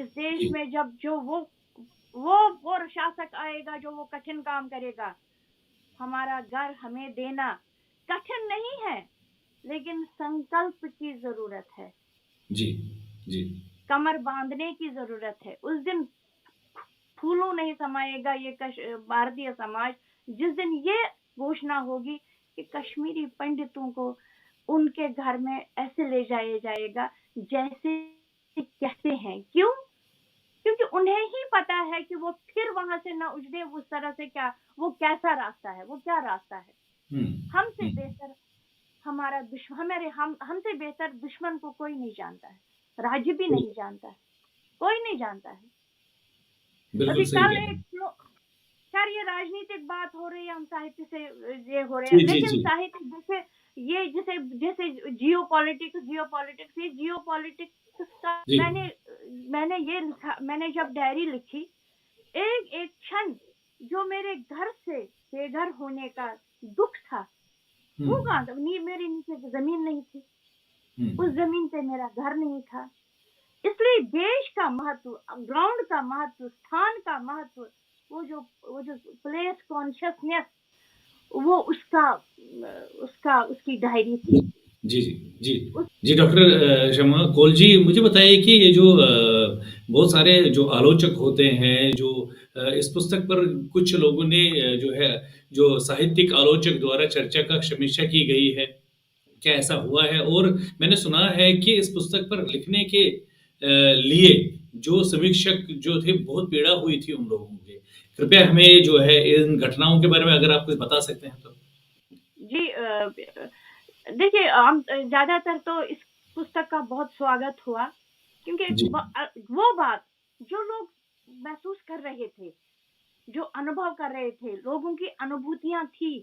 इस देश जी, में जब जो वो शासक आएगा जो वो कठिन काम करेगा, हमारा घर हमें देना कठिन नहीं है, लेकिन संकल्प की जरूरत है, जी, जी, कमर बांधने की जरूरत है। उस दिन फूलों नहीं समाएगा ये भारतीय समाज, जिस दिन ये घोषणा होगी कि कश्मीरी पंडितों को उनके घर में ऐसे ले जाया जाएगा जैसे कहते हैं। क्यों? क्योंकि उन्हें ही पता है कि वो फिर वहां से ना उजड़े उस तरह से, क्या वो कैसा रास्ता है, वो क्या रास्ता है। हुँ, हमसे हुँ, बेहतर हमारा दुश्मन, हमारे हमसे बेहतर दुश्मन को कोई नहीं जानता है, राज्य भी नहीं बिल्कुल, जानता है, कोई नहीं जानता है। बिल्कुल अभी सही कल कह रहे एक हैं। खैर ये राजनीतिक बात हो रही है, हम साहित्य से ये हो रहे हैं, जी, जी, लेकिन जी, साहित्य जैसे ये जैसे जैसे जियो पॉलिटिक्स, ये जियो पॉलिटिक्स का जी, मैंने ये लिखा, मैंने जब डायरी लिखी, एक एक क्षण जो मेरे घर से बेघर होने का दुख था, हुँ, वो कहाँ था? मेरे नीचे जमीन नहीं थी, हुँ, उस जमीन पे मेरा घर नहीं था। इसलिए देश का महत्व, ग्राउंड का महत्व, स्थान का महत्व, वो जो प्लेस कॉन्शियसनेस, वो उसकी डायरी जी, थी। जी, जी, जी। उस जी, डॉक्टर शमा कौल जी, मुझे बताइए कि ये जो बहुत सारे जो आलोचक होते हैं, जो इस पुस्तक पर कुछ लोगों ने जो है, जो साहित्यिक आलोचक द्वारा चर्चा का समीक्षा की गई है, क्या ऐसा हुआ है? और मैंने सुना है कि इस पुस्तक पर लिखने के लिए जो समीक्षक जो थे, बहुत पीड़ा हुई थी उन लोगों की। कृपया हमें जो है इन घटनाओं के बारे में अगर आप कुछ बता सकते हैं तो? जी देखिए, हम ज्यादातर तो इस पुस्तक का बहुत स्वागत हुआ, क्योंकि जी। वो बात जो लोग महसूस कर रहे थे, जो अनुभव कर रहे थे, लोगों की अनुभूतियां थी,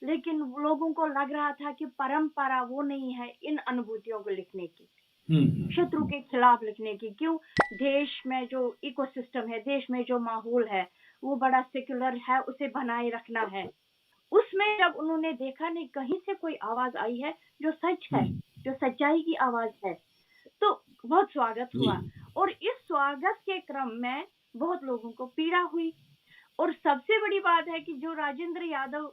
लेकिन लोगों को लग रहा था कि परंपरा वो नहीं है इन अनुभूतियों को लिखने की, हुँ, हुँ, शत्रु हुँ। के खिलाफ लिखने की। क्यों? देश में जो इकोसिस्टम है, देश में जो माहौल है, वो बड़ा सेक्युलर है, उसे बनाए रखना है। उसमें जब उन्होंने देखा नहीं कहीं से कोई आवाज आई है जो सच हुँ, है, जो सच्चाई की आवाज है, तो बहुत स्वागत जी। हुआ। और इस स्वागत के क्रम में बहुत लोगों को पीड़ा हुई। और सबसे बड़ी बात है कि जो राजेंद्र यादव